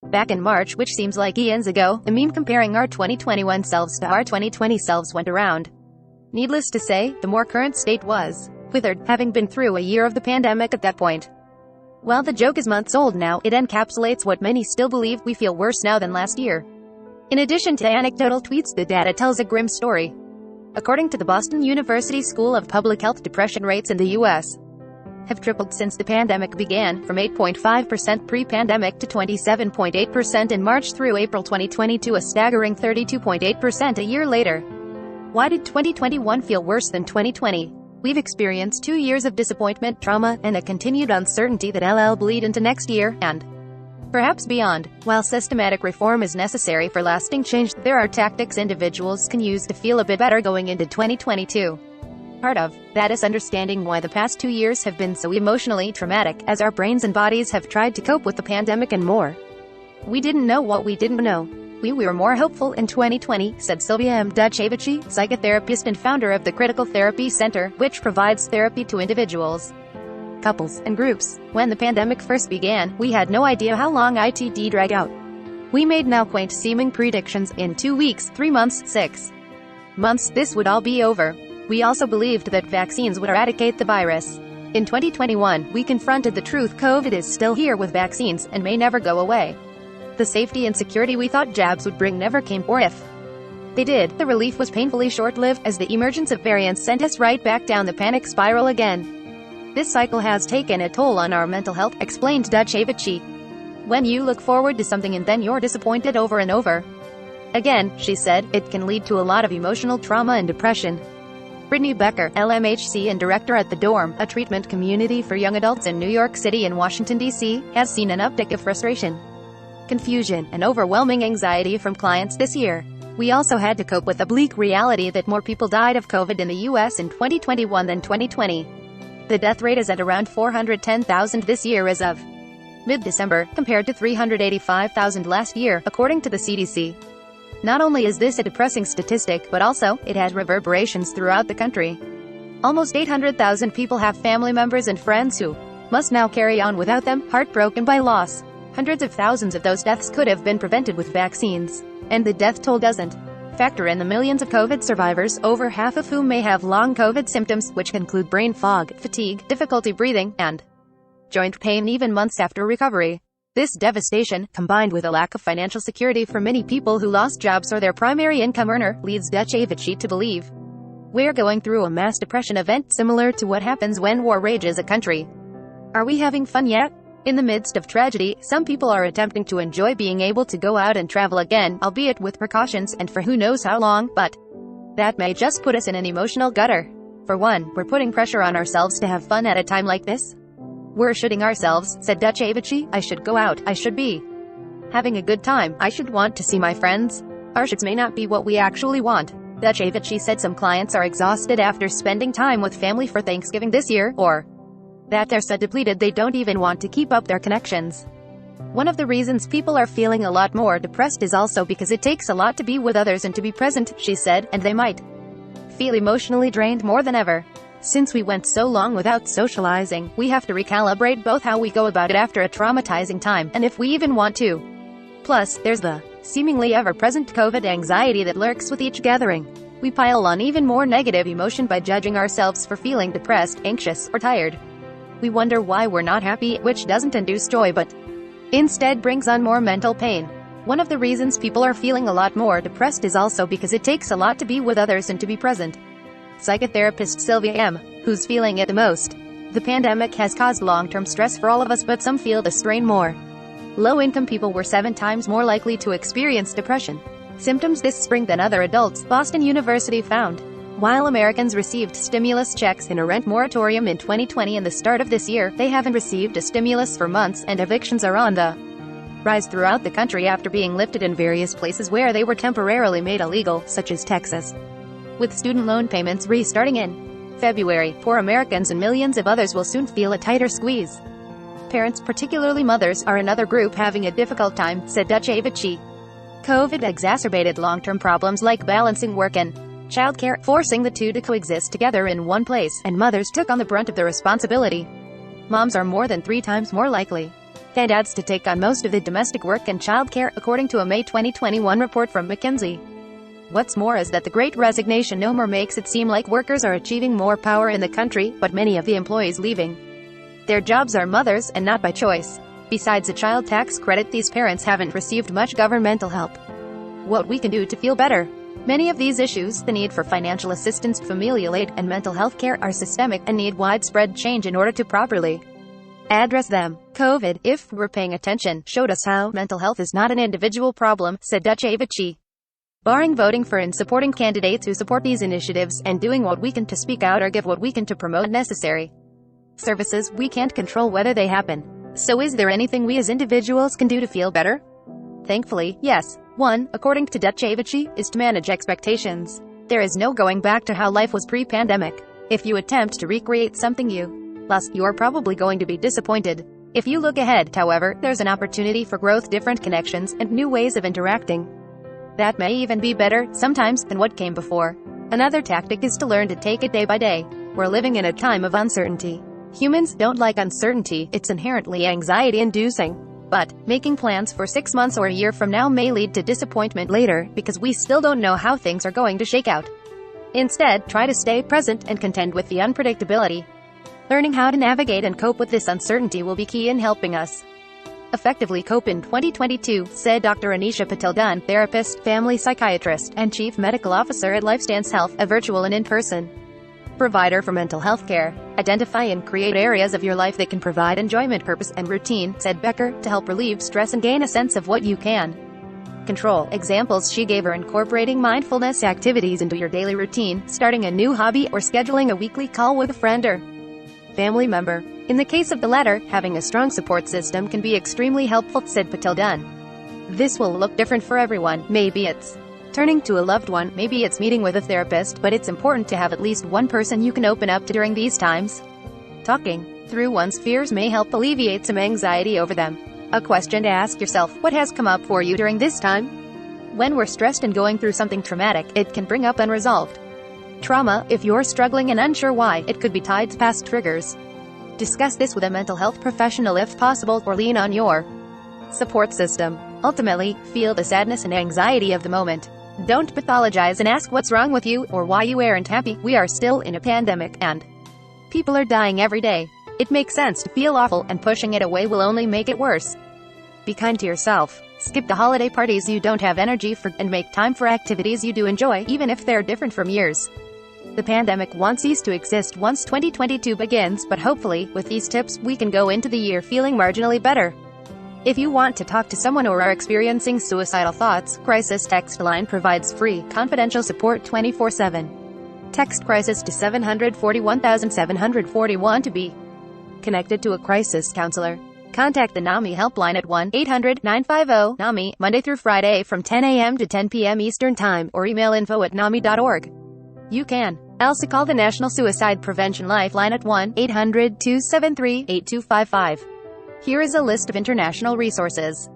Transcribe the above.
Back in March, which seems like eons ago, a meme comparing our 2021 selves to our 2020 selves went around. Needless to say, the more current state was withered, having been through a year of the pandemic at that point. While the joke is months old now, it encapsulates what many still believe: we feel worse now than last year. In addition to anecdotal tweets, the data tells a grim story. According to the Boston University School of Public Health, depression rates in the U.S. have tripled since the pandemic began, from 8.5% pre-pandemic to 27.8% in March through April 2020 to a staggering 32.8% a year later. Why did 2021 feel worse than 2020? We've experienced 2 years of disappointment, trauma, and a continued uncertainty that'll bleed into next year, and perhaps beyond. While systematic reform is necessary for lasting change, there are tactics individuals can use to feel a bit better going into 2022. Part of that is understanding why the past 2 years have been so emotionally traumatic, as our brains and bodies have tried to cope with the pandemic and more. We didn't know what we didn't know. We were more hopeful in 2020, said Sylvia M. Duchevich, psychotherapist and founder of the Critical Therapy Center, which provides therapy to individuals, couples, and groups. When the pandemic first began, we had no idea how long it'd drag out. We made now quaint-seeming predictions: in 2 weeks, 3 months, 6 months, this would all be over. We also believed that vaccines would eradicate the virus. In 2021, we confronted the truth: COVID is still here with vaccines, and may never go away. The safety and security we thought jabs would bring never came, or if they did, the relief was painfully short-lived, as the emergence of variants sent us right back down the panic spiral again. This cycle has taken a toll on our mental health, explained Duchevich. When you look forward to something and then you're disappointed over and over again, she said, it can lead to a lot of emotional trauma and depression. Brittany Becker, LMHC and director at The Dorm, a treatment community for young adults in New York City and Washington, D.C., has seen an uptick of frustration, confusion, and overwhelming anxiety from clients this year. We also had to cope with a bleak reality that more people died of COVID in the U.S. in 2021 than 2020. The death rate is at around 410,000 this year as of mid-December, compared to 385,000 last year, according to the CDC. Not only is this a depressing statistic, but also, it has reverberations throughout the country. Almost 800,000 people have family members and friends who must now carry on without them, heartbroken by loss. Hundreds of thousands of those deaths could have been prevented with vaccines. And the death toll doesn't factor in the millions of COVID survivors, over half of whom may have long COVID symptoms, which include brain fog, fatigue, difficulty breathing, and joint pain even months after recovery. This devastation, combined with a lack of financial security for many people who lost jobs or their primary income earner, leads Duchevich to believe we're going through a mass depression event similar to what happens when war rages a country. Are we having fun yet? In the midst of tragedy, some people are attempting to enjoy being able to go out and travel again, albeit with precautions, and for who knows how long, but that may just put us in an emotional gutter. For one, we're putting pressure on ourselves to have fun at a time like this. We're shooting ourselves, said Duchevich. I should go out, I should be having a good time, I should want to see my friends. Our shoulds may not be what we actually want. Duchevich said some clients are exhausted after spending time with family for Thanksgiving this year, or that they're so depleted they don't even want to keep up their connections. One of the reasons people are feeling a lot more depressed is also because it takes a lot to be with others and to be present, she said, and they might feel emotionally drained more than ever. Since we went so long without socializing, we have to recalibrate both how we go about it after a traumatizing time, and if we even want to. Plus, there's the seemingly ever-present COVID anxiety that lurks with each gathering. We pile on even more negative emotion by judging ourselves for feeling depressed, anxious, or tired. We wonder why we're not happy, which doesn't induce joy but instead brings on more mental pain. One of the reasons people are feeling a lot more depressed is also because it takes a lot to be with others and to be present. Psychotherapist Sylvia M., who's feeling it the most. The pandemic has caused long-term stress for all of us, but some feel the strain more. Low-income people were 7 times more likely to experience depression symptoms this spring than other adults, Boston University found. While Americans received stimulus checks in a rent moratorium in 2020 and the start of this year, they haven't received a stimulus for months, and evictions are on the rise throughout the country after being lifted in various places where they were temporarily made illegal, such as Texas. With student loan payments restarting in February, poor Americans and millions of others will soon feel a tighter squeeze. Parents, particularly mothers, are another group having a difficult time, said Duchevich. COVID exacerbated long-term problems like balancing work and childcare, forcing the two to coexist together in one place, and mothers took on the brunt of the responsibility. Moms are more than 3 times more likely and dads to take on most of the domestic work and childcare, according to a May 2021 report from McKinsey. What's more is that the Great Resignation no more makes it seem like workers are achieving more power in the country, but many of the employees leaving their jobs are mothers, and not by choice. Besides a child tax credit, these parents haven't received much governmental help. What we can do to feel better. Many of these issues, the need for financial assistance, familial aid, and mental health care, are systemic and need widespread change in order to properly address them. COVID, if we're paying attention, showed us how mental health is not an individual problem, said Ducevici. Barring voting for and supporting candidates who support these initiatives, and doing what we can to speak out or give what we can to promote necessary services, we can't control whether they happen. So is there anything we as individuals can do to feel better? Thankfully, yes. One, according to Ducevici, is to manage expectations. There is no going back to how life was pre-pandemic. If you attempt to recreate something you lost, you're probably going to be disappointed. If you look ahead, however, there's an opportunity for growth, different connections, and new ways of interacting that may even be better, sometimes, than what came before. Another tactic is to learn to take it day by day. We're living in a time of uncertainty. Humans don't like uncertainty, it's inherently anxiety-inducing. But making plans for 6 months or a year from now may lead to disappointment later, because we still don't know how things are going to shake out. Instead, try to stay present and contend with the unpredictability. Learning how to navigate and cope with this uncertainty will be key in helping us effectively cope in 2022, said Dr. Anisha Patel Dunn, therapist, family psychiatrist, and chief medical officer at LifeStance Health, a virtual and in-person provider for mental health care. Identify and create areas of your life that can provide enjoyment, purpose, and routine, said Becker, to help relieve stress and gain a sense of what you can control. Examples she gave are incorporating mindfulness activities into your daily routine, starting a new hobby, or scheduling a weekly call with a friend or family member. In the case of the latter, having a strong support system can be extremely helpful, said Patel Dunn. This will look different for everyone. Maybe it's turning to a loved one, maybe it's meeting with a therapist, but it's important to have at least one person you can open up to during these times. Talking through one's fears may help alleviate some anxiety over them. A question to ask yourself: what has come up for you during this time? When we're stressed and going through something traumatic, it can bring up unresolved trauma. If you're struggling and unsure why, it could be tied to past triggers. Discuss this with a mental health professional if possible, or lean on your support system. Ultimately, feel the sadness and anxiety of the moment. Don't pathologize and ask what's wrong with you, or why you aren't happy. We are still in a pandemic, and people are dying every day. It makes sense to feel awful, and pushing it away will only make it worse. Be kind to yourself. Skip the holiday parties you don't have energy for, and make time for activities you do enjoy, even if they're different from yours. The pandemic won't cease to exist once 2022 begins, but hopefully, with these tips, we can go into the year feeling marginally better. If you want to talk to someone or are experiencing suicidal thoughts, Crisis Text Line provides free, confidential support 24/7. Text CRISIS to 741,741 to be connected to a crisis counselor. Contact the NAMI helpline at 1-800-950-NAMI, Monday through Friday from 10 a.m. to 10 p.m. Eastern Time, or email info@nami.org. You can also call the National Suicide Prevention Lifeline at 1-800-273-8255. Here is a list of international resources.